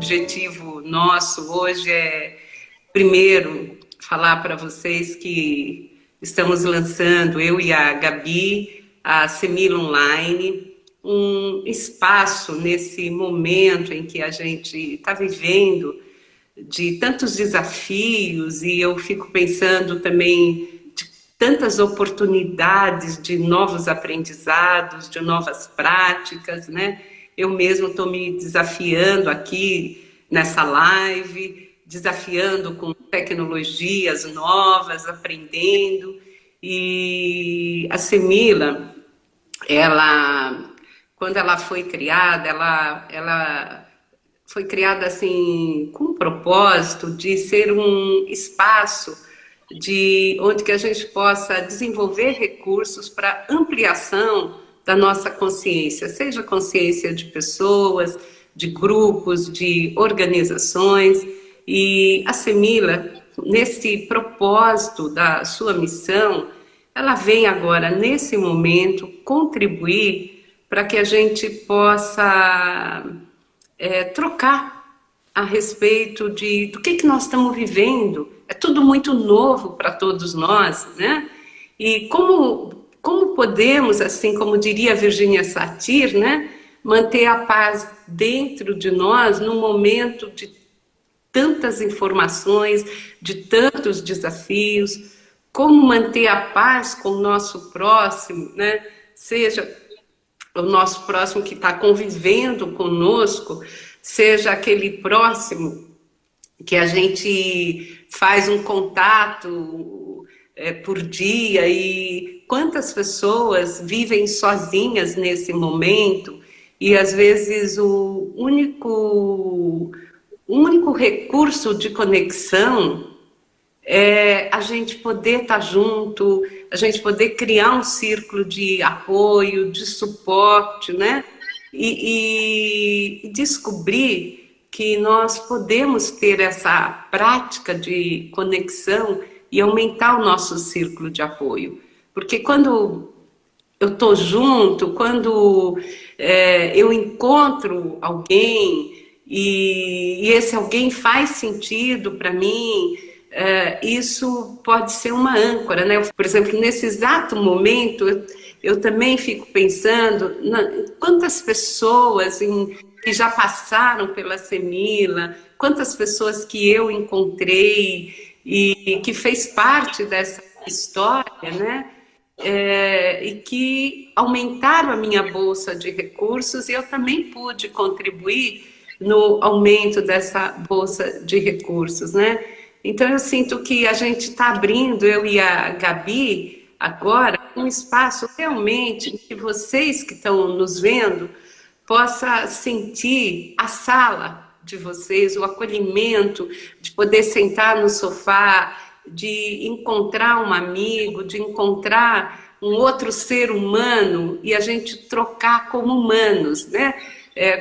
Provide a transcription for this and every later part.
objetivo nosso hoje é, primeiro, falar para vocês que estamos lançando, eu e a Gabi, a Semila Online, um espaço nesse momento em que a gente está vivendo de tantos desafios, e eu fico pensando também de tantas oportunidades de novos aprendizados, de novas práticas, né? Eu mesmo estou me desafiando aqui nessa live, desafiando com tecnologias novas, aprendendo. E a Semila, quando ela foi criada, ela foi criada assim com o propósito de ser um espaço onde que a gente possa desenvolver recursos para ampliação da nossa consciência, seja consciência de pessoas, de grupos, de organizações. E a Semila, nesse propósito da sua missão, ela vem agora, nesse momento, contribuir para que a gente possa trocar a respeito do que nós estamos vivendo. É tudo muito novo para todos nós, né? E como podemos, assim como diria Virginia Satir, né, manter a paz dentro de nós num momento de tantas informações, de tantos desafios, como manter a paz com o nosso próximo, né? Seja o nosso próximo que está convivendo conosco, seja aquele próximo que a gente faz um contato por dia, e quantas pessoas vivem sozinhas nesse momento, e às vezes o único recurso de conexão é a gente poder estar junto, a gente poder criar um círculo de apoio, de suporte, né? E descobrir que nós podemos ter essa prática de conexão e aumentar o nosso círculo de apoio. Porque quando eu estou junto, quando eu encontro alguém e esse alguém faz sentido para mim, isso pode ser uma âncora, né? Por exemplo, nesse exato momento, eu também fico pensando quantas pessoas que já passaram pela Semila, quantas pessoas que eu encontrei e que fez parte dessa história, né? E que aumentaram a minha bolsa de recursos, e eu também pude contribuir no aumento dessa bolsa de recursos, né? Então eu sinto que a gente está abrindo, eu e a Gabi, agora, um espaço realmente que vocês que estão nos vendo possa sentir a sala de vocês, o acolhimento, de poder sentar no sofá, de encontrar um amigo, de encontrar um outro ser humano e a gente trocar como humanos, né?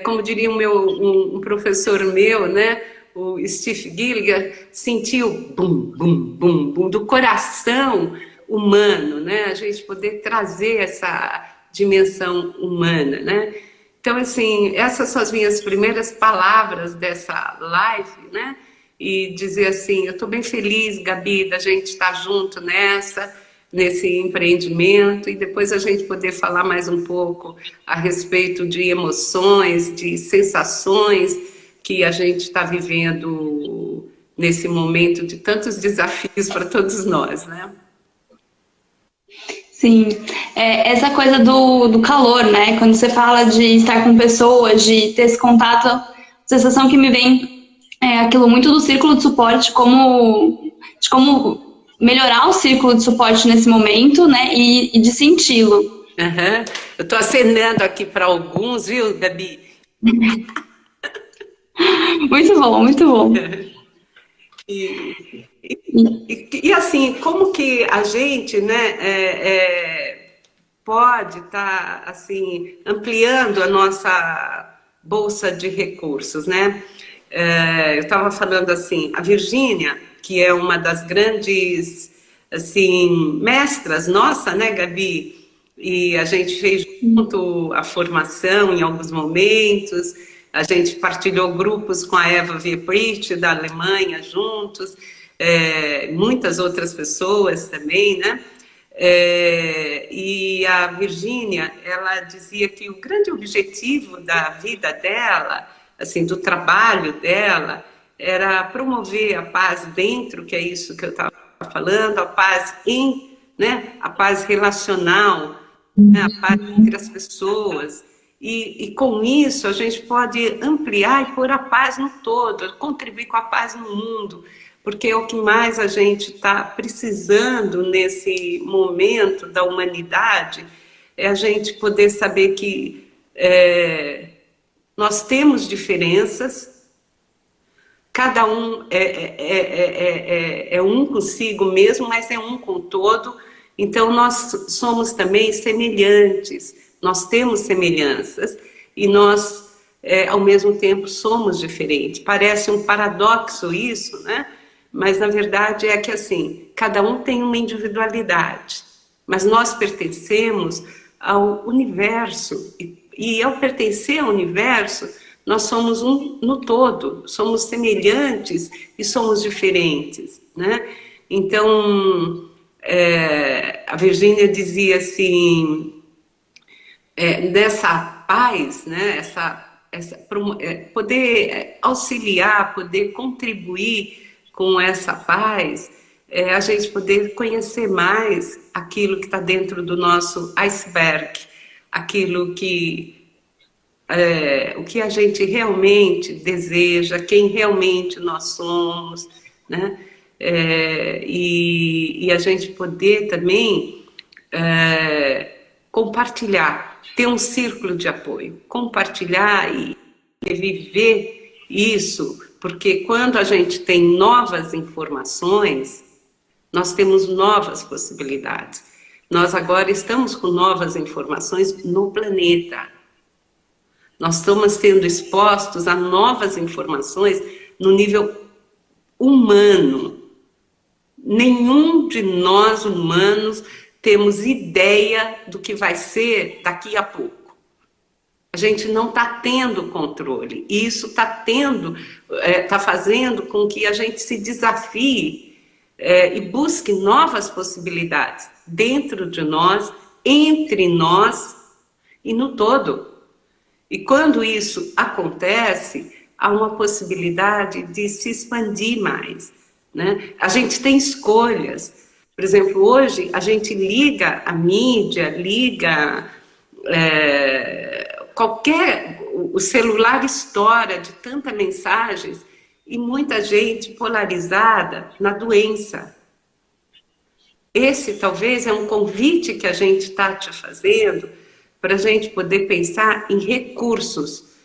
Como diria um professor meu, né? O Steve Gilligan, sentir o bum, bum, bum, bum do coração humano, né? A gente poder trazer essa dimensão humana, né? Então, assim, essas são as minhas primeiras palavras dessa live, né? E dizer assim, eu estou bem feliz, Gabi, da gente estar junto nesse empreendimento, e depois a gente poder falar mais um pouco a respeito de emoções, de sensações que a gente está vivendo nesse momento de tantos desafios para todos nós, né? Sim, essa coisa do calor, né? Quando você fala de estar com pessoas, de ter esse contato, a sensação que me vem é aquilo muito do círculo de suporte, de como melhorar o círculo de suporte nesse momento, né? E de senti-lo. Uhum. Eu estou acenando aqui para alguns, viu, Gabi? Muito bom, muito bom. E assim, como que a gente, né, pode estar assim, ampliando a nossa bolsa de recursos, né? Eu estava falando assim, a Virgínia, que é uma das grandes assim, mestras nossa, né, Gabi? E a gente fez junto a formação em alguns momentos. A gente partilhou grupos com a Eva Wieprich, da Alemanha, juntos, muitas outras pessoas também, né? E a Virgínia, ela dizia que o grande objetivo da vida dela, assim, do trabalho dela, era promover a paz dentro, que é isso que eu estava falando, a paz né, a paz relacional, né, a paz entre as pessoas. E com isso a gente pode ampliar e pôr a paz no todo, contribuir com a paz no mundo, porque é o que mais a gente está precisando nesse momento da humanidade, é a gente poder saber que nós temos diferenças, cada um é um consigo mesmo, mas é um com o todo, então nós somos também semelhantes, nós temos semelhanças e nós, ao mesmo tempo, somos diferentes. Parece um paradoxo isso, né? Mas, na verdade, é que, assim, cada um tem uma individualidade, mas nós pertencemos ao universo. E ao pertencer ao universo, nós somos um no todo, somos semelhantes e somos diferentes, né? Então, a Virgínia dizia assim, dessa paz, né? Poder auxiliar, poder contribuir com essa paz, a gente poder conhecer mais aquilo que está dentro do nosso iceberg, aquilo que o que a gente realmente deseja, quem realmente nós somos, né? E a gente poder também compartilhar, ter um círculo de apoio, compartilhar e viver isso, porque quando a gente tem novas informações, nós temos novas possibilidades. Nós agora estamos com novas informações no planeta. Nós estamos sendo expostos a novas informações no nível humano. Nenhum de nós humanos temos ideia do que vai ser daqui a pouco. A gente não está tendo controle. E isso está fazendo com que a gente se desafie e busque novas possibilidades dentro de nós, entre nós e no todo. E quando isso acontece, há uma possibilidade de se expandir mais, né? A gente tem escolhas. Por exemplo, hoje a gente liga a mídia, liga o celular estoura de tantas mensagens e muita gente polarizada na doença. Esse talvez é um convite que a gente está te fazendo para a gente poder pensar em recursos,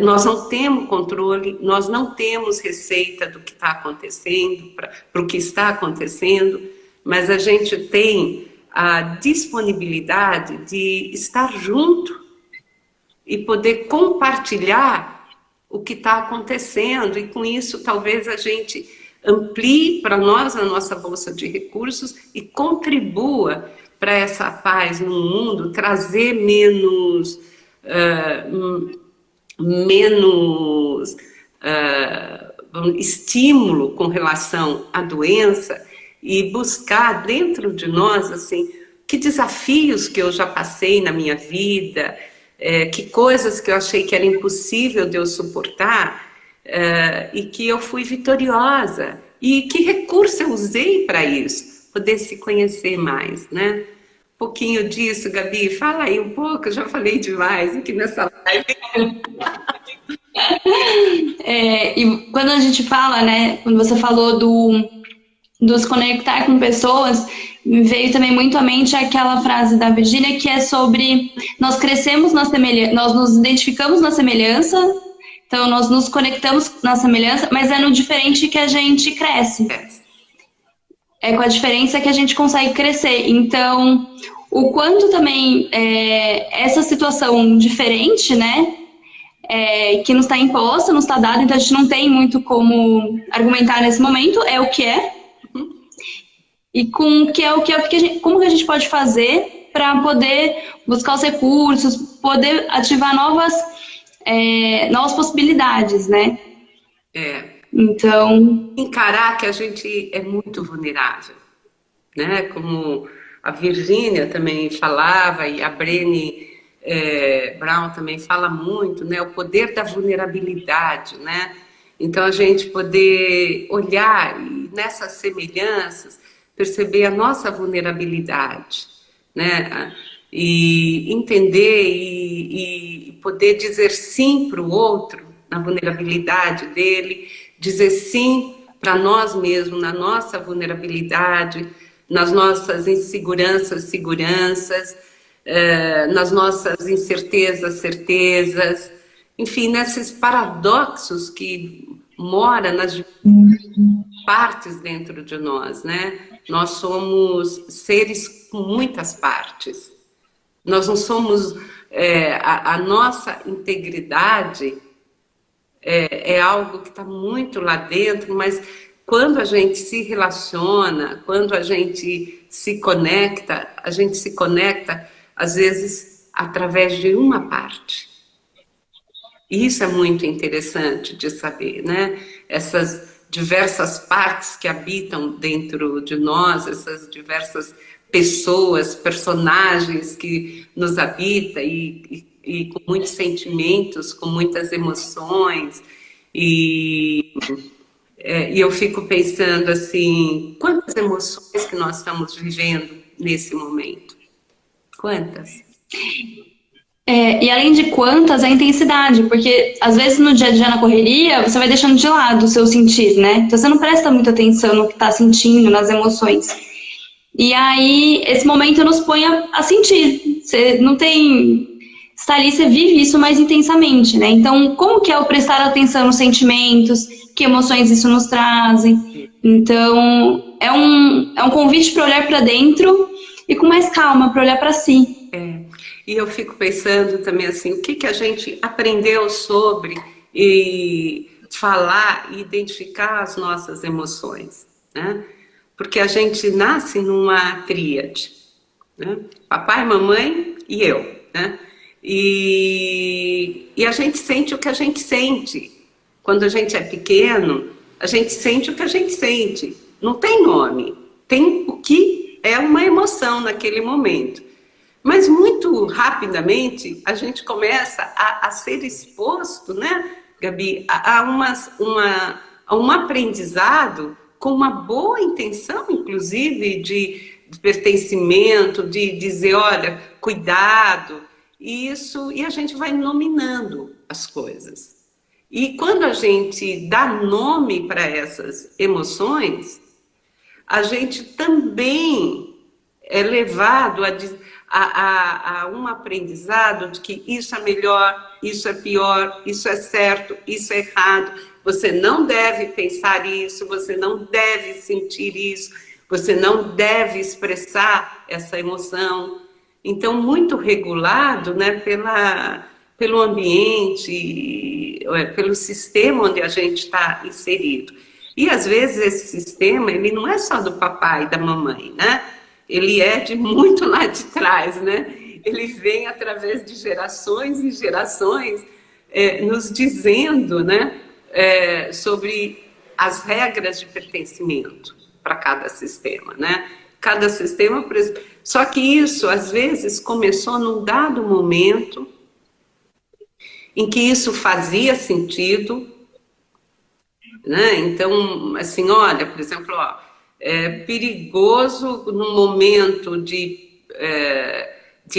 nós não temos controle, nós não temos receita do que está acontecendo, para o que está acontecendo, mas a gente tem a disponibilidade de estar junto e poder compartilhar o que está acontecendo, e com isso talvez a gente amplie para nós a nossa bolsa de recursos e contribua para essa paz no mundo, trazer menos estímulo com relação à doença e buscar dentro de nós, assim, que desafios que eu já passei na minha vida, que coisas que eu achei que era impossível de eu suportar, e que eu fui vitoriosa, e que recurso eu usei para isso, poder se conhecer mais, né? Um pouquinho disso, Gabi, fala aí um pouco, eu já falei demais aqui nessa live. E quando a gente fala, né, quando você falou do se conectar com pessoas, me veio também muito à mente aquela frase da Virgínia que é sobre nós crescemos na semelhança, nós nos identificamos na semelhança, então nós nos conectamos na semelhança, mas é no diferente que a gente cresce. É com a diferença que a gente consegue crescer. Então, o quanto também essa situação diferente, né, que nos está imposta, nos está dada, então a gente não tem muito como argumentar nesse momento, é o que é. E como que a gente pode fazer para poder buscar os recursos, poder ativar novas novas possibilidades, né? É. Então, Encarar que a gente é muito vulnerável, né? Como a Virgínia também falava e a Brené Brown também fala muito, né? O poder da vulnerabilidade, né? Então a gente poder olhar e nessas semelhanças perceber a nossa vulnerabilidade, né? E entender e poder dizer sim para o outro na vulnerabilidade dele, dizer sim para nós mesmos, na nossa vulnerabilidade, nas nossas inseguranças, seguranças, nas nossas incertezas, certezas, enfim, nesses paradoxos que mora nas partes dentro de nós, né? Nós somos seres com muitas partes. Nós não somos a nossa integridade é algo que está muito lá dentro, mas quando a gente se relaciona, quando a gente se conecta, às vezes, através de uma parte. E isso é muito interessante de saber, né? Essas diversas partes que habitam dentro de nós, essas diversas pessoas, personagens que nos habitam e com muitos sentimentos, com muitas emoções. E, e eu fico pensando assim, quantas emoções que nós estamos vivendo nesse momento? Quantas? e além de quantas, a intensidade, porque às vezes no dia a dia na correria, você vai deixando de lado o seu sentir, né? Então você não presta muita atenção no que está sentindo, nas emoções. E aí, esse momento nos põe a sentir. Você não tem. Está ali, você vive isso mais intensamente, né? Então, como que é o prestar atenção nos sentimentos, que emoções isso nos trazem? Então, é um convite para olhar para dentro e com mais calma, para olhar para si. E eu fico pensando também assim, o que que a gente aprendeu sobre e falar e identificar as nossas emoções, né? Porque a gente nasce numa tríade, né? Papai, mamãe e eu, né? E a gente sente o que a gente sente. Quando a gente é pequeno, a gente sente o que a gente sente. Não tem nome. Tem o que é uma emoção naquele momento. Mas muito rapidamente a gente começa a ser exposto, né, Gabi, a um aprendizado com uma boa intenção, inclusive, de pertencimento, de dizer, olha, cuidado, e a gente vai nominando as coisas. E quando a gente dá nome para essas emoções, a gente também é levado a um aprendizado de que isso é melhor, isso é pior, isso é certo, isso é errado, você não deve pensar isso, você não deve sentir isso, você não deve expressar essa emoção. Então, muito regulado, né, pelo ambiente, pelo sistema onde a gente está inserido. E, às vezes, esse sistema, ele não é só do papai e da mamãe, né? Ele é de muito lá de trás, né? Ele vem através de gerações e gerações nos dizendo, né, sobre as regras de pertencimento para cada sistema, né? Cada sistema... Só que isso, às vezes, começou num dado momento em que isso fazia sentido, né? Então, assim, olha, por exemplo, ó, é perigoso no momento de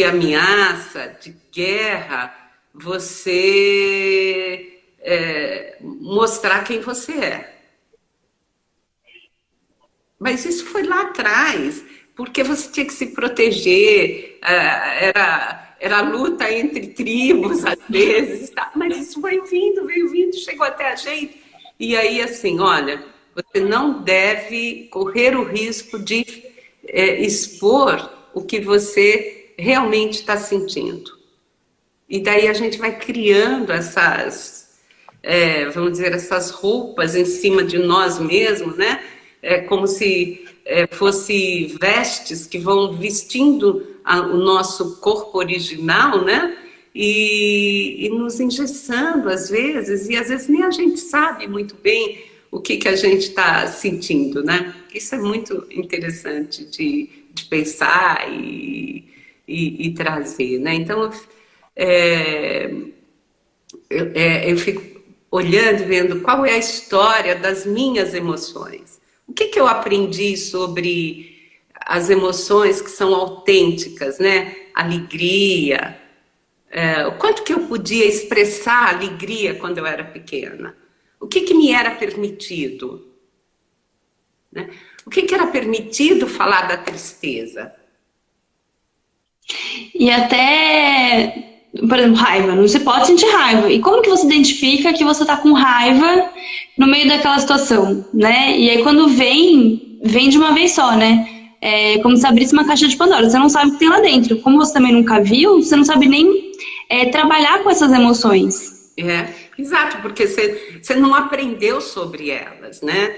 ameaça, de guerra, você mostrar quem você é. Mas isso foi lá atrás, porque você tinha que se proteger, era luta entre tribos, às vezes, tá? Mas isso veio vindo, chegou até a gente. E aí, assim, olha, você não deve correr o risco de expor o que você realmente está sentindo. E daí a gente vai criando essas, vamos dizer, essas roupas em cima de nós mesmos, né? Como se fosse vestes que vão vestindo o nosso corpo original, né? e nos engessando às vezes, e às vezes nem a gente sabe muito bem o que a gente está sentindo, né? Isso é muito interessante de pensar e trazer, né? Então, eu fico olhando, vendo qual é a história das minhas emoções. O que eu aprendi sobre as emoções que são autênticas, né? Alegria, o quanto que eu podia expressar alegria quando eu era pequena? O que me era permitido? Né? O que era permitido falar da tristeza? E até, por exemplo, raiva. Não se pode sentir raiva. E como que você identifica que você tá com raiva no meio daquela situação, né? E aí quando vem de uma vez só, né? É como se abrisse uma caixa de Pandora. Você não sabe o que tem lá dentro. Como você também nunca viu, você não sabe nem trabalhar com essas emoções. Exato, porque você não aprendeu sobre elas, né?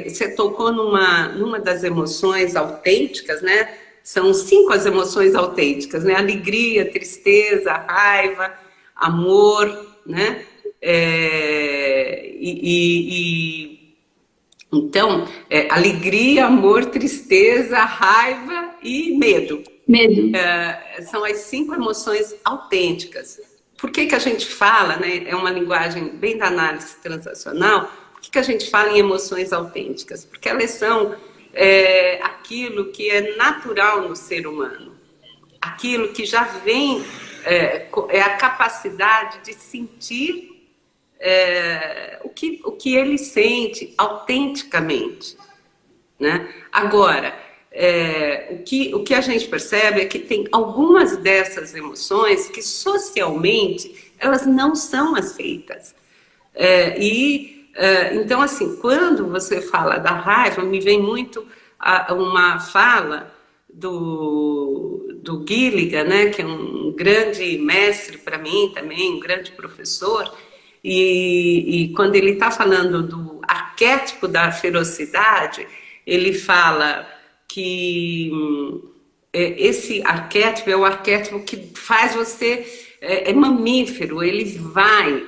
Você tocou numa das emoções autênticas, né? São 5 as emoções autênticas, né? Alegria, tristeza, raiva, amor, né? Então, alegria, amor, tristeza, raiva e medo. Medo. São as 5 emoções autênticas. Por que a gente fala, né? É uma linguagem bem da análise transacional. Por que a gente fala em emoções autênticas? Porque elas são aquilo que é natural no ser humano. Aquilo que já vem, é a capacidade de sentir o que ele sente autenticamente, né? Agora, o que a gente percebe é que tem algumas dessas emoções que socialmente elas não são aceitas. Então, assim, quando você fala da raiva, me vem muito uma fala do Gilligan, né, que é um grande mestre para mim também, um grande professor, e quando ele está falando do arquétipo da ferocidade, ele fala que esse arquétipo é o arquétipo que faz você, é mamífero, ele vai,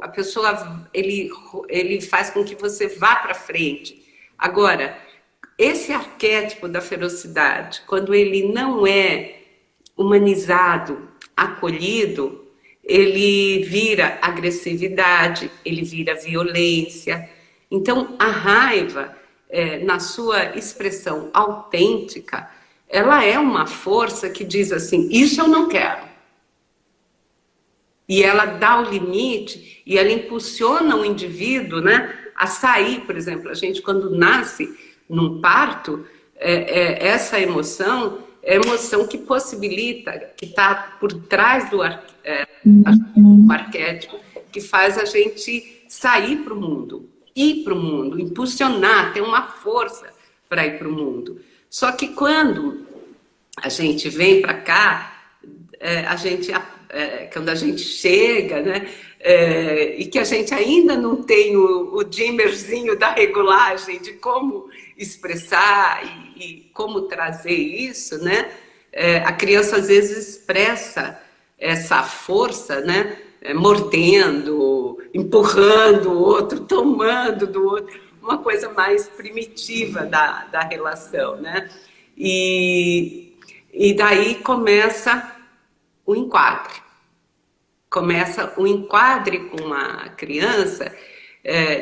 a pessoa, ele faz com que você vá para frente. Agora, esse arquétipo da ferocidade, quando ele não é humanizado, acolhido, ele vira agressividade, ele vira violência. Então, a raiva, na sua expressão autêntica, ela é uma força que diz assim, isso eu não quero. E ela dá o limite e ela impulsiona o indivíduo, né, a sair. Por exemplo, a gente quando nasce num parto, essa emoção é a emoção que possibilita, que está por trás do arquétipo, que faz a gente sair para o mundo, ir para o mundo, impulsionar, ter uma força para ir para o mundo. Só que quando a gente vem para cá, quando a gente chega, né, e que a gente ainda não tem o dimmerzinho da regulagem de como expressar e como trazer isso, né, a criança às vezes expressa essa força, né, mordendo, empurrando o outro, tomando do outro, uma coisa mais primitiva da relação, né? E daí começa o enquadre. Começa o enquadre com uma criança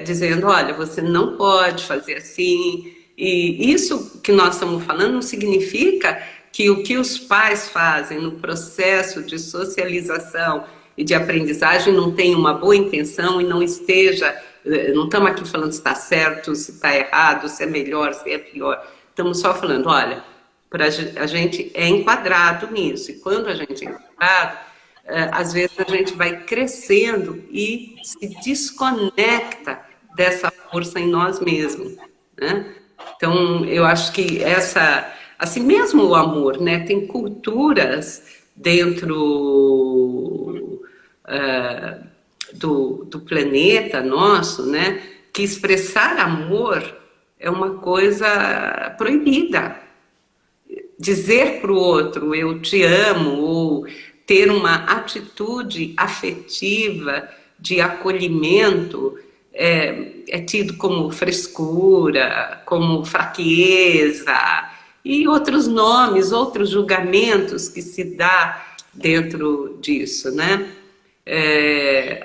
dizendo, olha, você não pode fazer assim. E isso que nós estamos falando não significa que o que os pais fazem no processo de socialização e de aprendizagem não tem uma boa intenção e não esteja, não estamos aqui falando se está certo, se está errado, se é melhor, se é pior. Estamos só falando, olha, a gente é enquadrado nisso. E quando a gente é enquadrado, às vezes a gente vai crescendo e se desconecta dessa força em nós mesmos, né? Então, eu acho que assim mesmo o amor, né? Tem culturas dentro do planeta nosso, né? Que expressar amor é uma coisa proibida. Dizer para o outro, eu te amo, ou ter uma atitude afetiva de acolhimento é tido como frescura, como fraqueza e outros nomes, outros julgamentos que se dá dentro disso, né?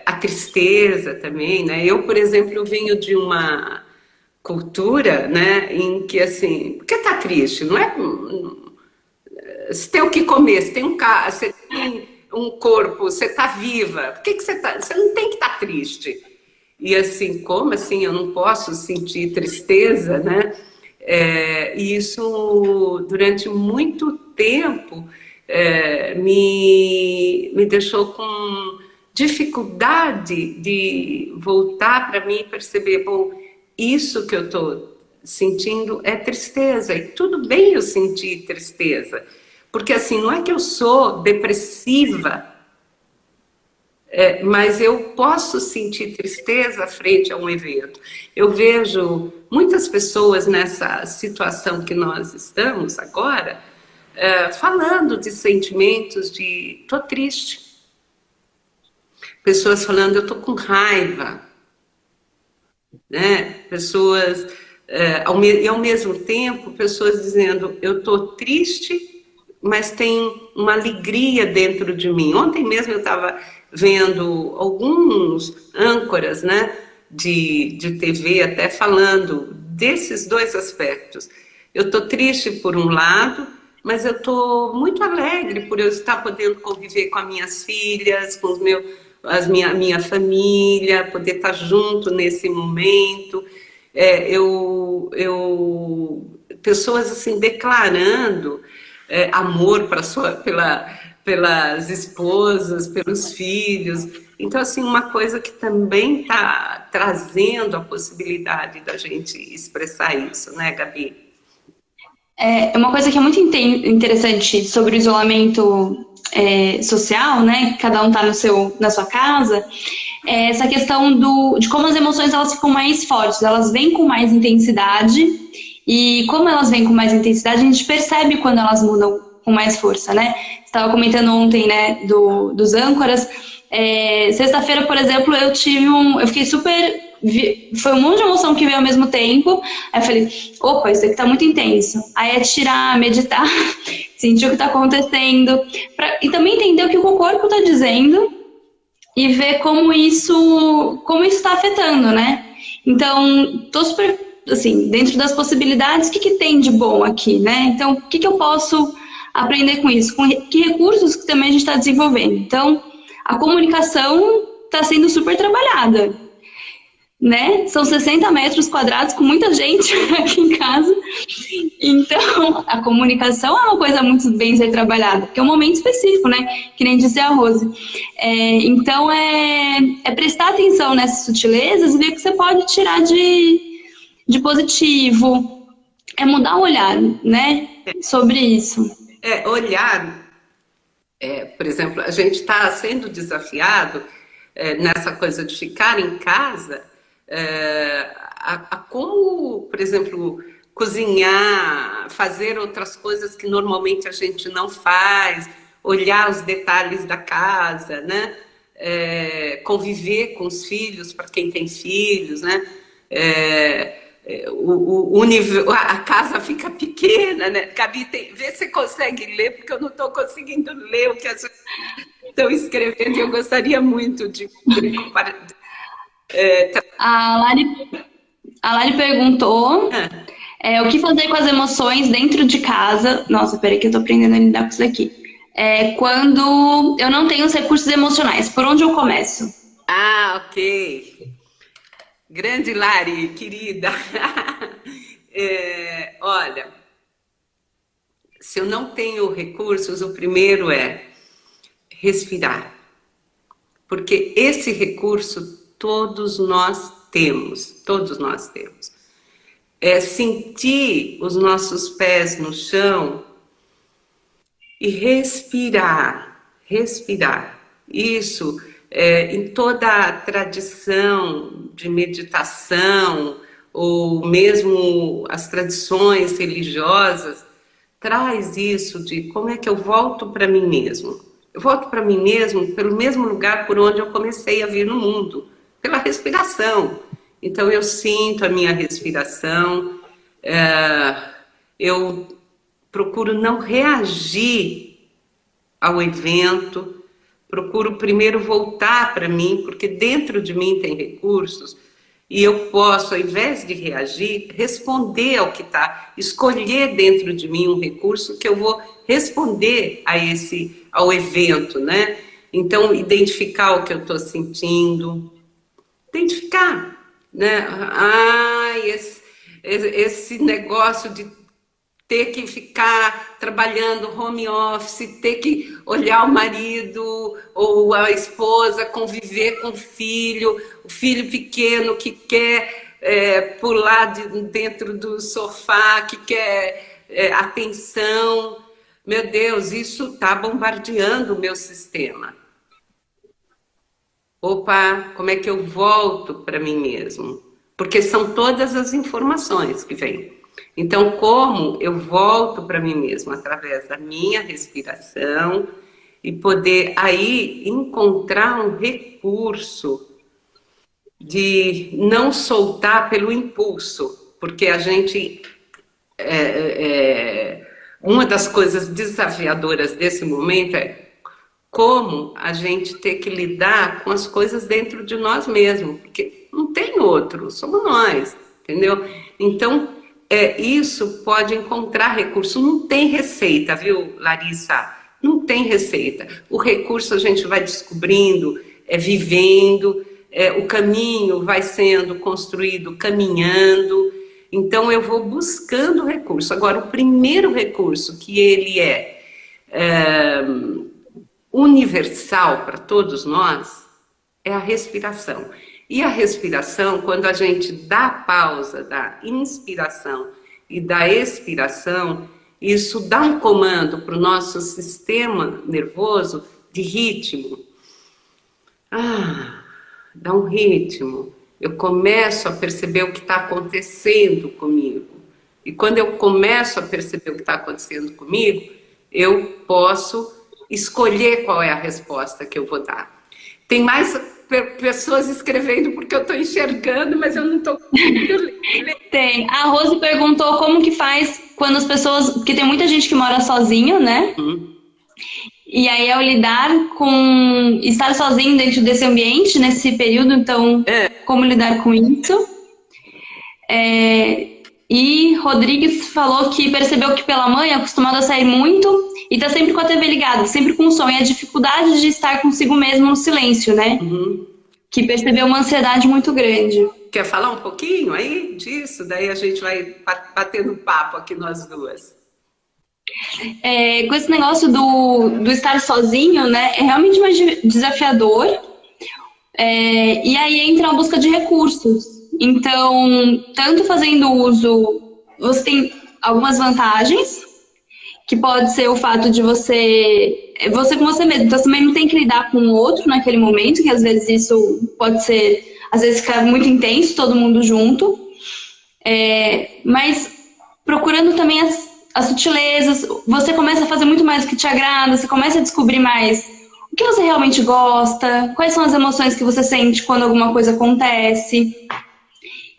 A tristeza também, né? Eu, por exemplo, venho de uma cultura, né, em que assim, por que tá triste? Não é? Você tem o que comer, você tem um carro, você tem um corpo, você está viva. Por que você tá? Você não tem que estar triste. E assim, como assim? Eu não posso sentir tristeza, né? E isso durante muito tempo me deixou com dificuldade de voltar para mim e perceber, bom, isso que eu estou sentindo é tristeza, e tudo bem eu sentir tristeza, porque assim, não é que eu sou depressiva, mas eu posso sentir tristeza frente a um evento. Eu vejo muitas pessoas nessa situação que nós estamos agora, falando de sentimentos de tô triste. Pessoas falando, eu tô com raiva. Né? Pessoas, e ao mesmo tempo, pessoas dizendo, eu estou triste, mas tem uma alegria dentro de mim. Ontem mesmo eu estava vendo alguns âncoras, né, de TV até falando desses dois aspectos. Eu estou triste por um lado, mas eu estou muito alegre por eu estar podendo conviver com as minhas filhas, com os meus minha família, poder estar junto nesse momento. Pessoas assim declarando amor pelas esposas, pelos filhos. Então, assim, uma coisa que também está trazendo a possibilidade da gente expressar isso, né, Gabi? Uma coisa que é muito interessante sobre o isolamento social, né? Cada um está na sua casa. É essa questão de como as emoções elas ficam mais fortes, elas vêm com mais intensidade, e como elas vêm com mais intensidade, a gente percebe quando elas mudam com mais força, né? Você estava comentando ontem, né, dos âncoras. Sexta-feira, por exemplo, eu fiquei super. Foi um monte de emoção que veio ao mesmo tempo. Aí eu falei, opa, isso aqui tá muito intenso. Aí é tirar, meditar, sentir o que tá acontecendo, e também entender o que o corpo tá dizendo e ver como isso tá afetando, né? Então, tô super, assim, dentro das possibilidades, o que tem de bom aqui, né? Então, o que eu posso aprender com isso? Com que recursos que também a gente está desenvolvendo? Então, a comunicação está sendo super trabalhada, né? São 60 metros quadrados com muita gente aqui em casa. Então, a comunicação é uma coisa muito bem ser trabalhada, porque é um momento específico, né? Que nem disse a Rose. Então, prestar atenção nessas sutilezas e ver o que você pode tirar de positivo. É mudar o olhar, né? Sobre isso. Olhar, por exemplo, a gente está sendo desafiado nessa coisa de ficar em casa, a como, por exemplo, cozinhar, fazer outras coisas que normalmente a gente não faz, olhar os detalhes da casa, né? Conviver com os filhos, para quem tem filhos, né? A casa fica pequena, né? Gabi, vê se você consegue ler, porque eu não estou conseguindo ler o que as pessoas estão escrevendo e eu gostaria muito de a Lari perguntou o que fazer com as emoções dentro de casa. Nossa, peraí que eu tô aprendendo a lidar com isso aqui. Quando eu não tenho os recursos emocionais, por onde eu começo? Ok. Grande Lari, querida. Olha, se eu não tenho recursos, o primeiro é respirar. Porque esse recurso todos nós temos, todos nós temos. Sentir os nossos pés no chão e respirar. Isso, em toda a tradição de meditação, ou mesmo as tradições religiosas, traz isso de como é que eu volto para mim mesmo. Eu volto para mim mesmo pelo mesmo lugar por onde eu comecei a vir no mundo, pela respiração. Então eu sinto a minha respiração, eu procuro não reagir ao evento, procuro primeiro voltar para mim, porque dentro de mim tem recursos, e eu posso, ao invés de reagir, responder ao que está, escolher dentro de mim um recurso que eu vou responder ao evento, né? Então, identificar o que eu estou sentindo, identificar, né? Esse negócio de ter que ficar trabalhando home office, ter que olhar o marido ou a esposa, conviver com o filho pequeno que quer pular dentro do sofá, que quer atenção. Meu Deus, isso está bombardeando o meu sistema. Opa, como é que eu volto para mim mesmo? Porque são todas as informações que vêm. Então, como eu volto para mim mesmo? Através da minha respiração e poder aí encontrar um recurso de não soltar pelo impulso, porque a gente... uma das coisas desafiadoras desse momento é como a gente ter que lidar com as coisas dentro de nós mesmos, porque não tem outro, somos nós, entendeu? Então, isso pode encontrar recurso. Não tem receita, viu, Larissa? Não tem receita. O recurso a gente vai descobrindo, vivendo, o caminho vai sendo construído caminhando. Então, eu vou buscando recurso. Agora, o primeiro recurso, que ele universal para todos nós, é a respiração. E a respiração, quando a gente dá pausa da inspiração e da expiração, isso dá um comando para o nosso sistema nervoso de ritmo. Dá um ritmo. Eu começo a perceber o que está acontecendo comigo. E quando eu começo a perceber o que está acontecendo comigo, eu posso escolher qual é a resposta que eu vou dar. Tem mais pessoas escrevendo porque eu estou enxergando, mas eu não estou... Tem. A Rose perguntou como que faz quando as pessoas... Porque tem muita gente que mora sozinho, né? E aí, ao lidar com estar sozinho dentro desse ambiente, nesse período, então, como lidar com isso? E Rodrigues falou que percebeu que pela mãe é acostumado a sair muito e tá sempre com a TV ligada, sempre com som. E a dificuldade de estar consigo mesmo no silêncio, né? Que percebeu uma ansiedade muito grande. Quer falar um pouquinho aí disso? Daí a gente vai batendo papo aqui nós duas. Com esse negócio do estar sozinho, né? É realmente mais desafiador. E aí entra a busca de recursos. Então, tanto fazendo uso, você tem algumas vantagens, que pode ser o fato de você com você mesmo. Então, você também não tem que lidar com o outro naquele momento, que às vezes isso pode ser, às vezes fica muito intenso, todo mundo junto. Mas procurando também as sutilezas, você começa a fazer muito mais o que te agrada, você começa a descobrir mais o que você realmente gosta, quais são as emoções que você sente quando alguma coisa acontece.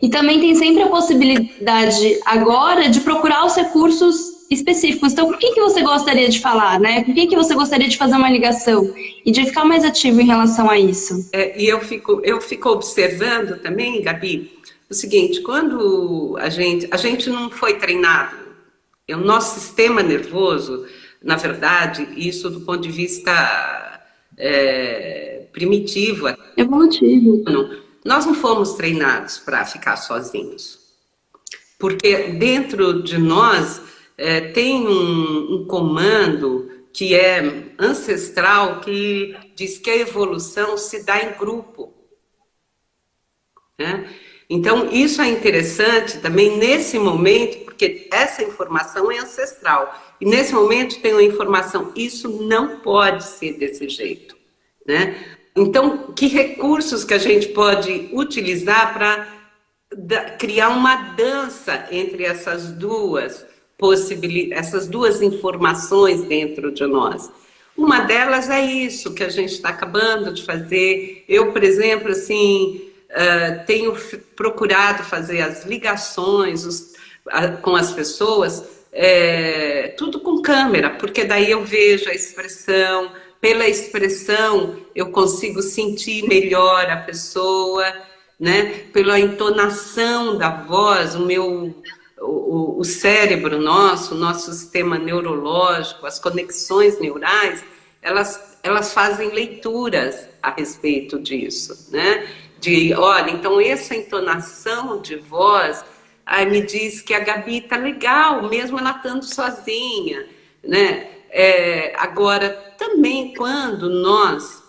E também tem sempre a possibilidade agora de procurar os recursos específicos. Então, por que você gostaria de falar, né? Por que você gostaria de fazer uma ligação? E de ficar mais ativo em relação a isso. E eu fico observando também, Gabi, o seguinte, quando a gente não foi treinado, o nosso sistema nervoso, na verdade, isso do ponto de vista primitivo. Evolutivo. Nós não fomos treinados para ficar sozinhos. Porque dentro de nós tem um comando que é ancestral, que diz que a evolução se dá em grupo. Né? Então, isso é interessante também nesse momento, porque essa informação é ancestral. E nesse momento tem uma informação, isso não pode ser desse jeito. Né? Então, que recursos que a gente pode utilizar para criar uma dança entre essas duas possibilidades, essas duas informações dentro de nós? Uma delas é isso que a gente está acabando de fazer. Eu, por exemplo, assim, tenho procurado fazer as ligações com as pessoas, tudo com câmera, porque daí eu vejo a expressão, pela expressão eu consigo sentir melhor a pessoa, né? Pela entonação da voz, o cérebro nosso, o nosso sistema neurológico, as conexões neurais, elas fazem leituras a respeito disso, né? Olha, então essa entonação de voz me diz que a Gabi tá legal, mesmo ela estando sozinha, né? Agora, também quando nós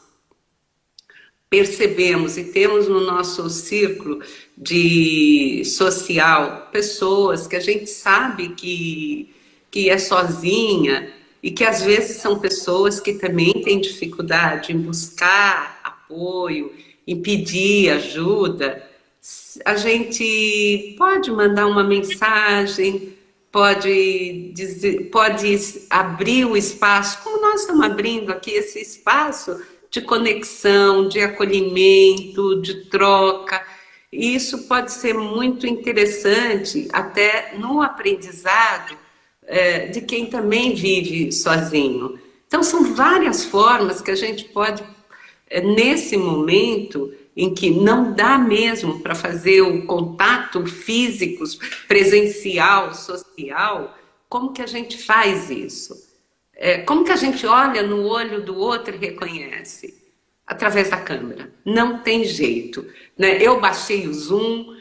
percebemos e temos no nosso círculo de social pessoas que a gente sabe que é sozinha e que às vezes são pessoas que também têm dificuldade em buscar apoio, em pedir ajuda, a gente pode mandar uma mensagem, pode abrir o espaço, como nós estamos abrindo aqui esse espaço de conexão, de acolhimento, de troca. E isso pode ser muito interessante até no aprendizado de quem também vive sozinho. Então, são várias formas que a gente pode, nesse momento em que não dá mesmo para fazer o contato físico, presencial, social, como que a gente faz isso? Como que a gente olha no olho do outro e reconhece? Através da câmera. Não tem jeito, né? Eu baixei o Zoom,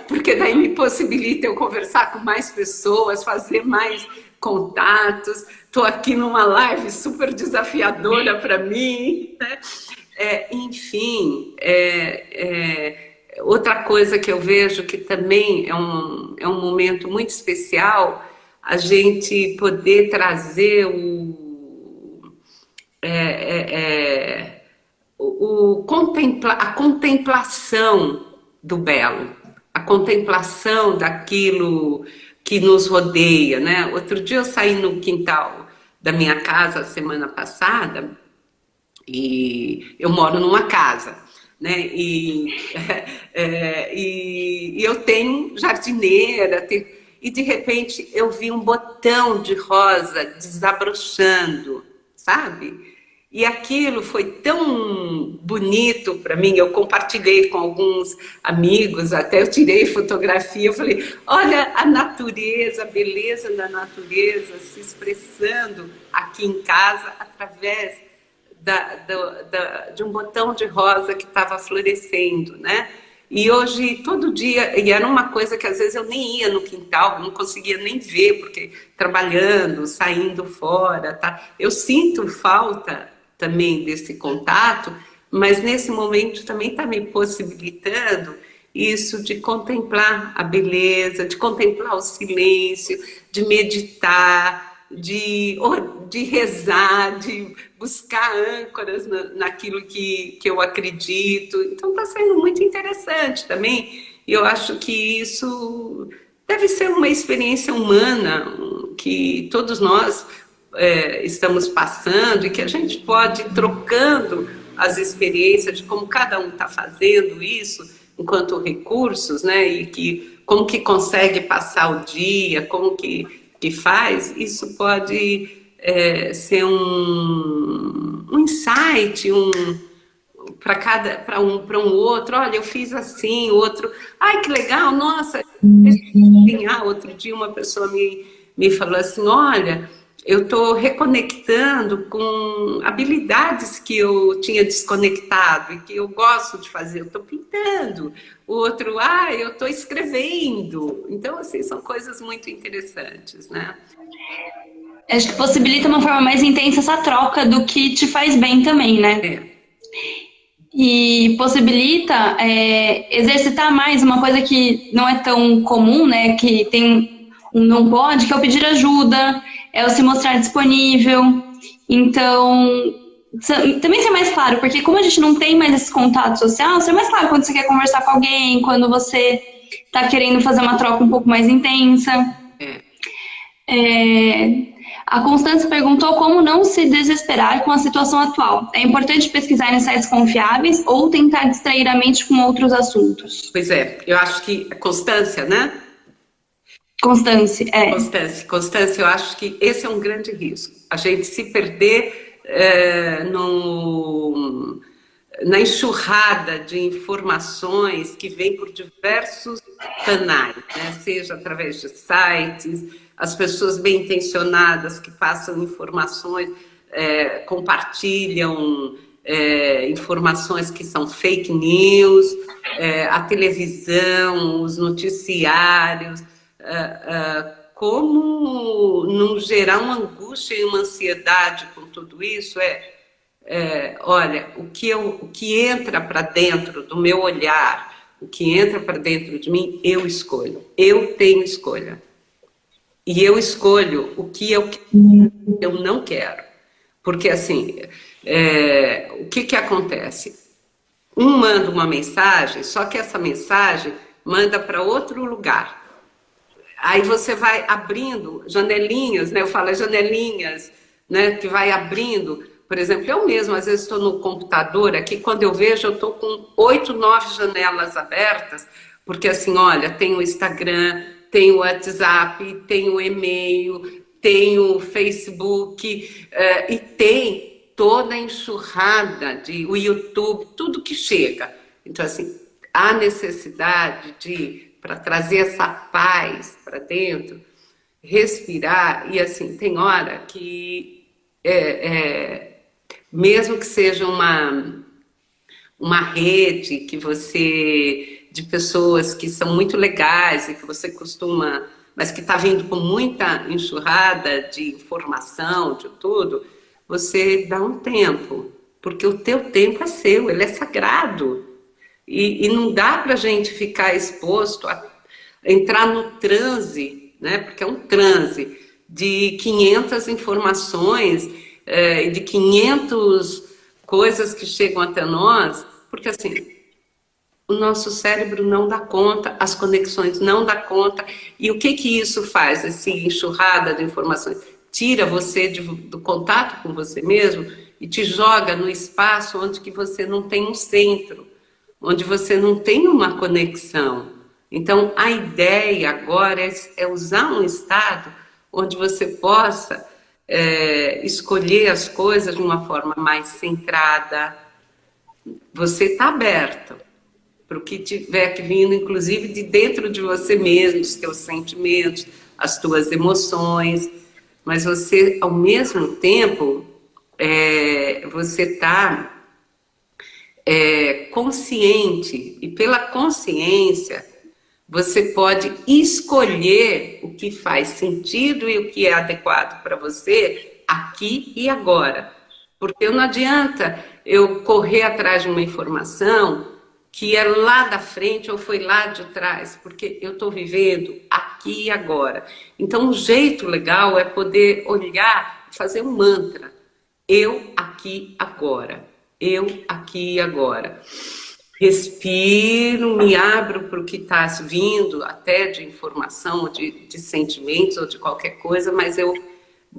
porque daí me possibilita eu conversar com mais pessoas, fazer mais contatos. Estou aqui numa live super desafiadora para mim, né? Enfim, outra coisa que eu vejo que também é um momento muito especial, a gente poder trazer a contemplação do belo, a contemplação daquilo que nos rodeia, né? Outro dia eu saí no quintal da minha casa semana passada e eu moro numa casa, né? E eu tenho jardineira, e de repente eu vi um botão de rosa desabrochando, sabe? E aquilo foi tão bonito para mim, eu compartilhei com alguns amigos, até eu tirei fotografia, eu falei, olha a natureza, a beleza da natureza se expressando aqui em casa através de um botão de rosa que estava florescendo, né? E hoje, todo dia, e era uma coisa que às vezes eu nem ia no quintal, eu não conseguia nem ver, porque trabalhando, saindo fora, tá? Eu sinto falta também desse contato, mas nesse momento também está me possibilitando isso de contemplar a beleza, de contemplar o silêncio, de meditar, de rezar, de buscar âncoras naquilo que eu acredito. Então está sendo muito interessante também. E eu acho que isso deve ser uma experiência humana que todos nós estamos passando e que a gente pode ir trocando as experiências de como cada um está fazendo isso enquanto recursos, né? E como que consegue passar o dia, como que faz, isso pode ser um insight, para um outro, olha, eu fiz assim, outro, ai, que legal, nossa, outro dia uma pessoa me falou assim, olha, eu estou reconectando com habilidades que eu tinha desconectado e que eu gosto de fazer, eu estou pintando. O outro, eu estou escrevendo. Então, assim, são coisas muito interessantes, né? Acho que possibilita uma forma mais intensa essa troca do que te faz bem também, né? E possibilita exercitar mais uma coisa que não é tão comum, né? Que tem um não pode, que é o pedir ajuda, é o se mostrar disponível. Então, também ser mais claro, porque como a gente não tem mais esse contato social, ser mais claro quando você quer conversar com alguém, quando você está querendo fazer uma troca um pouco mais intensa. A Constância perguntou como não se desesperar com a situação atual. É importante pesquisar em sites confiáveis ou tentar distrair a mente com outros assuntos? Pois é, eu acho que Constância, né? Constância, Constância, eu acho que esse é um grande risco. A gente se perder na enxurrada de informações que vem por diversos canais, né? Seja através de sites, as pessoas bem intencionadas que passam informações, compartilham informações que são fake news, a televisão, os noticiários, como não gerar uma angústia e uma ansiedade com tudo isso olha, o que entra para dentro do meu olhar, o que entra para dentro de mim, eu escolho. Eu tenho escolha. E eu escolho o que eu não quero. Porque, assim, o que acontece? Um manda uma mensagem, só que essa mensagem manda para outro lugar. Aí você vai abrindo janelinhas, né? Eu falo janelinhas, né? Que vai abrindo. Por exemplo, eu mesma, às vezes estou no computador aqui, quando eu vejo, eu estou com 8, 9 janelas abertas, porque assim, olha, tem o Instagram, tem o WhatsApp, tem o e-mail, tem o Facebook, e tem toda a enxurrada o YouTube, tudo que chega. Então, assim, há necessidade para trazer essa paz para dentro, respirar, e assim, tem hora que mesmo que seja uma rede de pessoas que são muito legais e que você costuma, mas que está vindo com muita enxurrada de informação, de tudo, você dá um tempo, porque o teu tempo é seu, ele é sagrado. E não dá para a gente ficar exposto a entrar no transe, né? Porque é um transe de 500 informações, de 500 coisas que chegam até nós, porque assim, o nosso cérebro não dá conta, as conexões não dá conta. E o que isso faz, essa enxurrada de informações? Tira você do contato com você mesmo e te joga no espaço onde que você não tem um centro, onde você não tem uma conexão. Então, a ideia agora é usar um estado onde você possa escolher as coisas de uma forma mais centrada. Você está aberto para o que tiver que vindo, inclusive de dentro de você mesmo, os teus sentimentos, as tuas emoções, mas você, ao mesmo tempo, você está consciente, e pela consciência você pode escolher o que faz sentido e o que é adequado para você aqui e agora. Porque não adianta eu correr atrás de uma informação que é lá da frente ou foi lá de trás, porque eu estou vivendo aqui e agora. Então, um jeito legal é poder olhar e fazer um mantra. Eu aqui agora. Eu aqui e agora. Respiro, me abro para o que está vindo, até de informação, de sentimentos ou de qualquer coisa, mas eu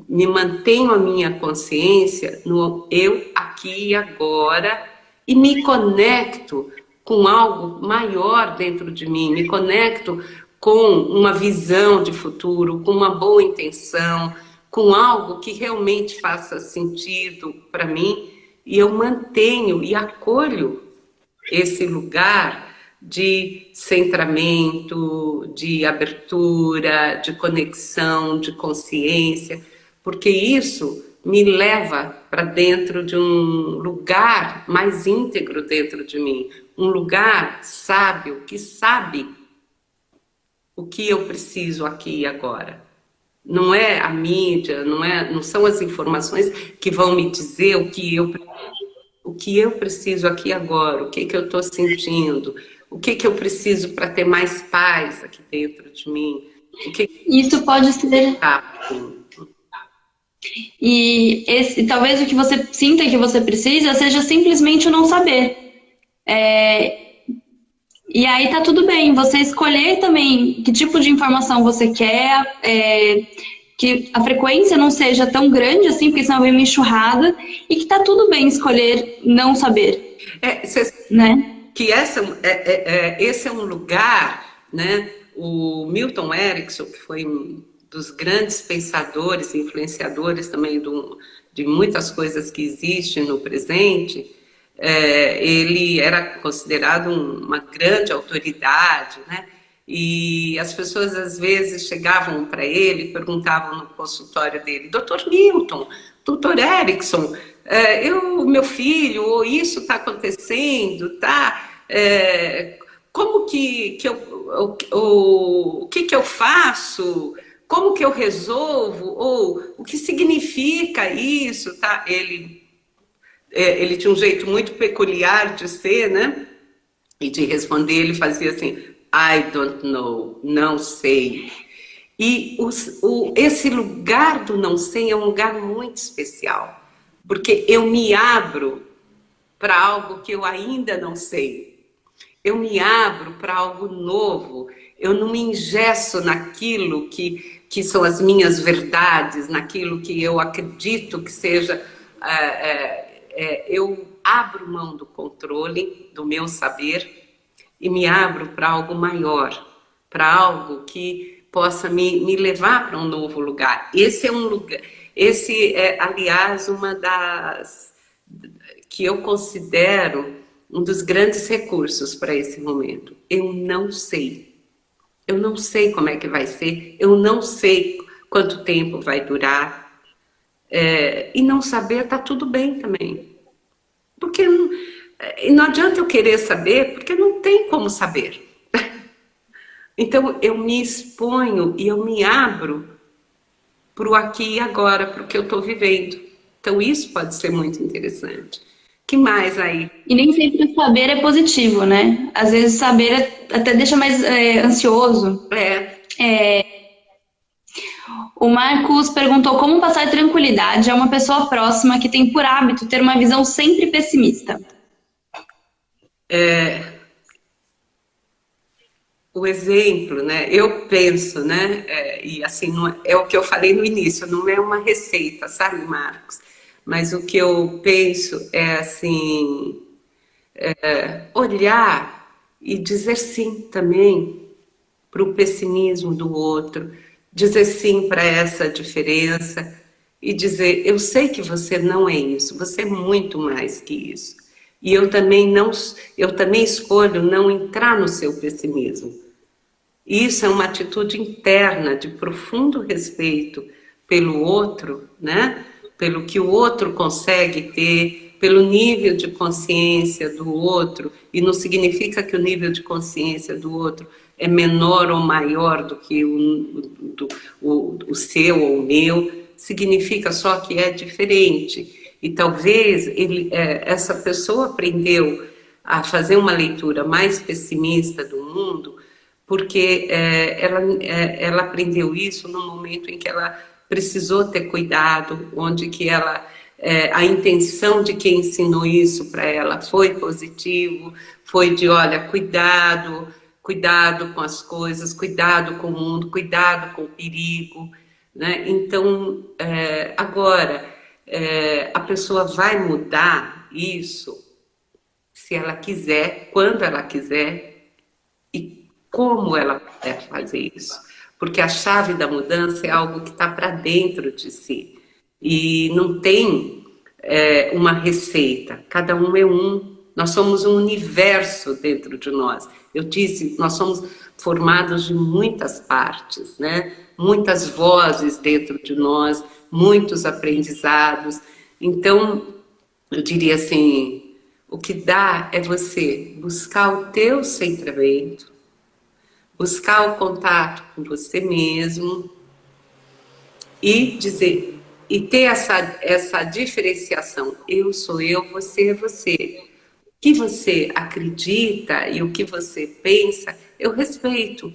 me mantenho a minha consciência no eu aqui e agora e me conecto com algo maior dentro de mim, me conecto com uma visão de futuro, com uma boa intenção, com algo que realmente faça sentido para mim, e eu mantenho e acolho esse lugar de centramento, de abertura, de conexão, de consciência, porque isso me leva para dentro de um lugar mais íntegro dentro de mim, um lugar sábio, que sabe o que eu preciso aqui e agora. Não é a mídia, não são as informações que vão me dizer o que eu preciso aqui e agora, o que eu estou sentindo, o que eu preciso para ter mais paz aqui dentro de mim. Isso pode ser... E talvez o que você sinta que você precisa seja simplesmente o não saber. E aí tá tudo bem, você escolher também que tipo de informação você quer, que a frequência não seja tão grande assim, porque senão vem uma enxurrada, e que tá tudo bem escolher não saber, Você né? que esse é um lugar, né? O Milton Erickson, que foi um dos grandes pensadores, influenciadores também de muitas coisas que existem no presente, ele era considerado uma grande autoridade, né? E as pessoas às vezes chegavam para ele, perguntavam no consultório dele, Doutor Milton, Doutor Erickson, meu filho, ou isso está acontecendo, tá? Como que o que eu faço? Como que eu resolvo? Ou o que significa isso? Tá? Ele tinha um jeito muito peculiar de ser, né? E de responder, ele fazia assim, I don't know, não sei. E esse lugar do não sei é um lugar muito especial, porque eu me abro para algo que eu ainda não sei. Eu me abro para algo novo. Eu não me engesso naquilo que são as minhas verdades, naquilo que eu acredito que seja. Eu abro mão do controle do meu saber e me abro para algo maior, para algo que possa me levar para um novo lugar. Esse é um lugar, esse é, aliás, uma das que eu considero um dos grandes recursos para esse momento. Eu não sei. Eu não sei como é que vai ser, eu não sei quanto tempo vai durar. E não saber está tudo bem também. Porque não adianta eu querer saber, porque não tem como saber. Então eu me exponho e eu me abro para o aqui e agora, para o que eu estou vivendo. Então isso pode ser muito interessante. Que mais aí? E nem sempre o saber é positivo, né? Às vezes o saber até deixa mais ansioso. É, O Marcos perguntou como passar tranquilidade a uma pessoa próxima que tem por hábito ter uma visão sempre pessimista. o exemplo, né? Eu penso, né? E assim, é o que eu falei no início, não é uma receita, sabe, Marcos? Mas o que eu penso é assim, olhar e dizer sim também para o pessimismo do outro, dizer sim para essa diferença e dizer: eu sei que você não é isso, você é muito mais que isso. E eu também não, eu também escolho não entrar no seu pessimismo. Isso é uma atitude interna de profundo respeito pelo outro, né? Pelo que o outro consegue ter, pelo nível de consciência do outro, e não significa que o nível de consciência do outro é menor ou maior do que o seu ou o meu, significa só que é diferente. E talvez essa pessoa aprendeu a fazer uma leitura mais pessimista do mundo porque ela aprendeu isso no momento em que ela precisou ter cuidado, onde que a intenção de quem ensinou isso para ela foi positivo, foi de, olha, cuidado, cuidado com as coisas, cuidado com o mundo, cuidado com o perigo, né? Então, agora, a pessoa vai mudar isso se ela quiser, quando ela quiser e como ela deve fazer isso. Porque a chave da mudança é algo que está para dentro de si. E não tem uma receita. Cada um é um. Nós somos um universo dentro de nós. Eu disse, nós somos formados de muitas partes, né? Muitas vozes dentro de nós, muitos aprendizados. Então, eu diria assim, o que dá é você buscar o teu centramento, buscar o contato com você mesmo e dizer e ter essa diferenciação. Eu sou eu, você é você. O que você acredita e o que você pensa, eu respeito.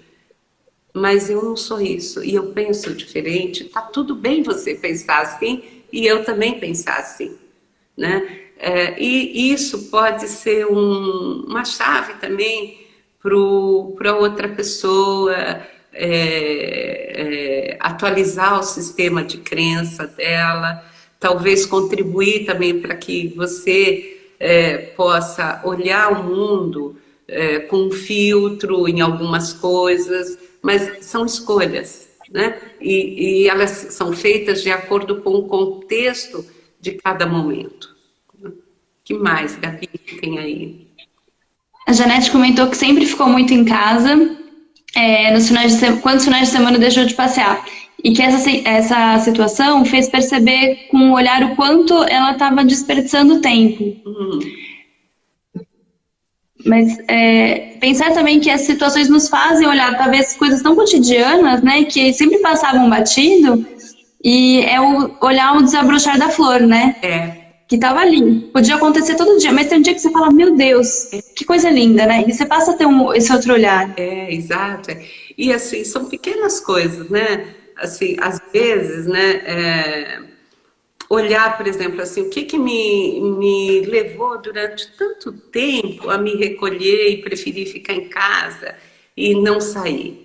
Mas eu não sou isso e eu penso diferente. Tá tudo bem você pensar assim e eu também pensar assim, né? E isso pode ser uma chave também para outra pessoa atualizar o sistema de crença dela, talvez contribuir também para que você possa olhar o mundo com um filtro em algumas coisas, mas são escolhas, né? E elas são feitas de acordo com o contexto de cada momento. Que mais, Gabi, tem aí? A Janete comentou que sempre ficou muito em casa, quantos finais de semana deixou de passear. E que essa situação fez perceber com o olhar o quanto ela estava desperdiçando tempo. Mas pensar também que as situações nos fazem olhar talvez coisas tão cotidianas, né, que sempre passavam batido, e é olhar o desabrochar da flor, né? Que estava ali. Podia acontecer todo dia, mas tem um dia que você fala, meu Deus, que coisa linda, né? E você passa a ter esse outro olhar. Exato. E assim, são pequenas coisas, né? Assim, às vezes, né? Olhar, por exemplo, assim, o que me levou durante tanto tempo a me recolher e preferir ficar em casa e não sair.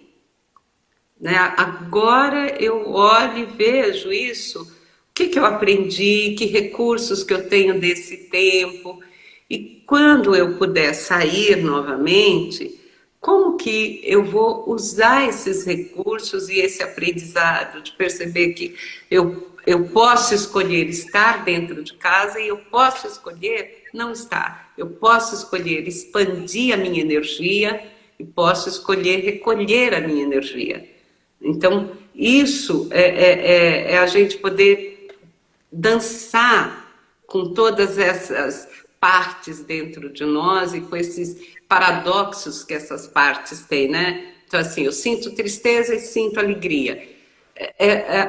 Né? Agora eu olho e vejo isso, o que eu aprendi, que recursos que eu tenho desse tempo, e quando eu puder sair novamente, como que eu vou usar esses recursos e esse aprendizado, de perceber que eu posso escolher estar dentro de casa e eu posso escolher não estar. Eu posso escolher expandir a minha energia e posso escolher recolher a minha energia. Então, isso é a gente poder dançar com todas essas partes dentro de nós e com esses paradoxos que essas partes têm, né? Então, assim, eu sinto tristeza e sinto alegria.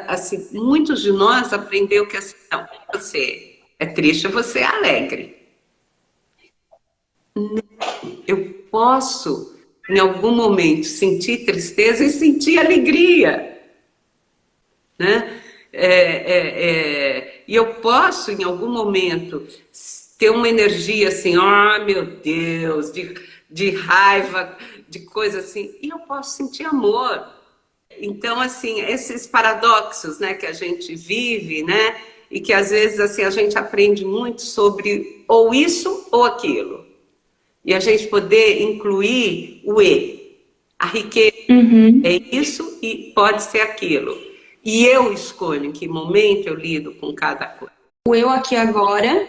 Assim, muitos de nós aprendeu que assim, não, você é triste, você é alegre. Eu posso, em algum momento, sentir tristeza e sentir alegria, né? E eu posso, em algum momento, ter uma energia assim, meu Deus, de raiva, de coisa assim, e eu posso sentir amor. Então, assim, esses paradoxos, né, que a gente vive, né, e que às vezes assim, a gente aprende muito sobre ou isso ou aquilo. E a gente poder incluir o E. A riqueza é isso e pode ser aquilo. E eu escolho em que momento eu lido com cada coisa. O eu aqui agora.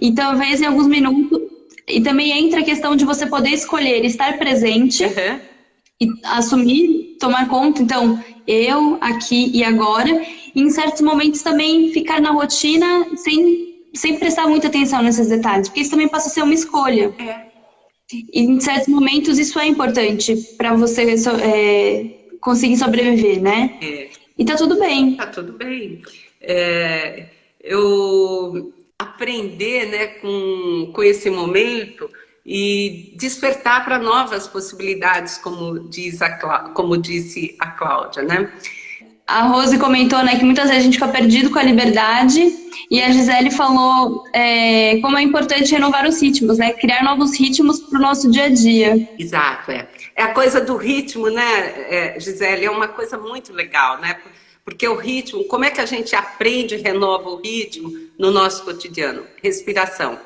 E talvez em alguns minutos. E também entra a questão de você poder escolher estar presente e assumir, tomar conta. Então, eu aqui e agora. E em certos momentos também ficar na rotina sem prestar muita atenção nesses detalhes. Porque isso também passa a ser uma escolha. E em certos momentos isso é importante para você conseguir sobreviver, né? E tá tudo bem. Tá tudo bem. Eu aprender, né, com esse momento e despertar para novas possibilidades, como disse a Cláudia, né? A Rose comentou, né, que muitas vezes a gente fica perdido com a liberdade, e a Gisele falou como é importante renovar os ritmos, né? Criar novos ritmos para o nosso dia a dia. Exato, é a coisa do ritmo, né, Gisele? É uma coisa muito legal, né? Porque o ritmo, como é que a gente aprende e renova o ritmo no nosso cotidiano? Respiração.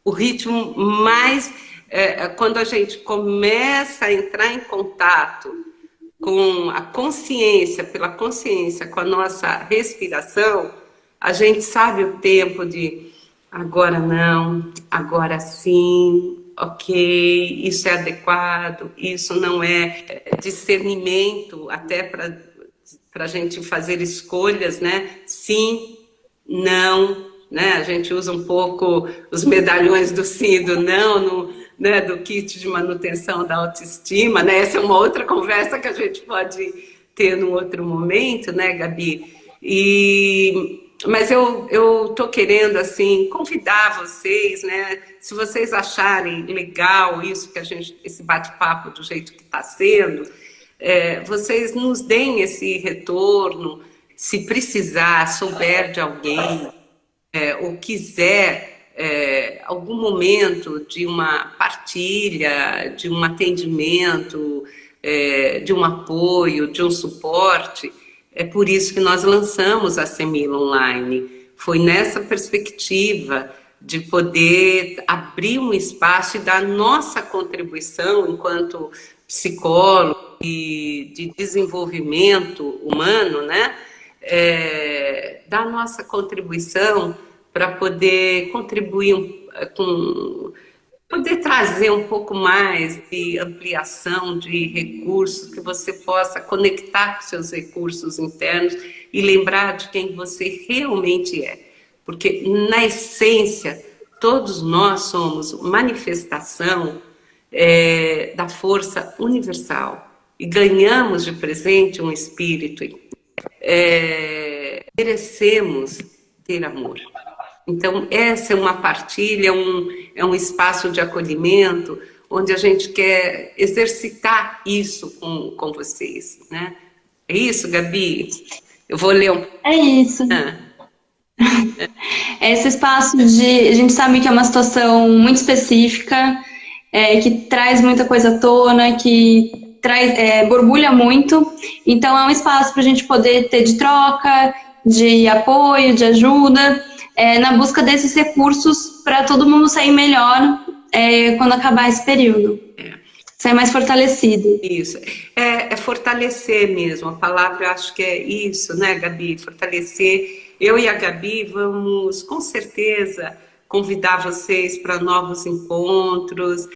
O ritmo mais... quando a gente começa a entrar em contato com a consciência, pela consciência, com a nossa respiração, a gente sabe o tempo de agora não, agora sim, ok, isso é adequado, isso não é discernimento, até para a gente fazer escolhas, né? Sim, não, né? A gente usa um pouco os medalhões do sim e do não, né, do kit de manutenção da autoestima, né? Essa é uma outra conversa que a gente pode ter num outro momento, né, Gabi? Mas eu tô querendo, assim, convidar vocês, né? Se vocês acharem legal isso, esse bate-papo do jeito que está sendo, vocês nos deem esse retorno, se precisar, souber de alguém, ou quiser algum momento de uma partilha, de um atendimento, de um apoio, de um suporte. É por isso que nós lançamos a Semilla Online. Foi nessa perspectiva de poder abrir um espaço e dar nossa contribuição enquanto psicólogo e de desenvolvimento humano, né? Dar nossa contribuição para poder contribuir com poder trazer um pouco mais de ampliação de recursos, que você possa conectar com seus recursos internos e lembrar de quem você realmente é. Porque, na essência, todos nós somos manifestação da força universal e ganhamos de presente um espírito. Merecemos ter amor. Então, essa é uma partilha, é um espaço de acolhimento, onde a gente quer exercitar isso com vocês, né? É isso, Gabi? Eu vou ler um... É isso. Esse espaço de... A gente sabe que é uma situação muito específica, que traz muita coisa à tona, que borbulha muito. Então, é um espaço para a gente poder ter de troca, de apoio, de ajuda... na busca desses recursos para todo mundo sair melhor quando acabar esse período. Sair mais fortalecido. Isso. É fortalecer mesmo. A palavra, acho que é isso, né, Gabi? Fortalecer. Eu e a Gabi vamos, com certeza, convidar vocês para novos encontros.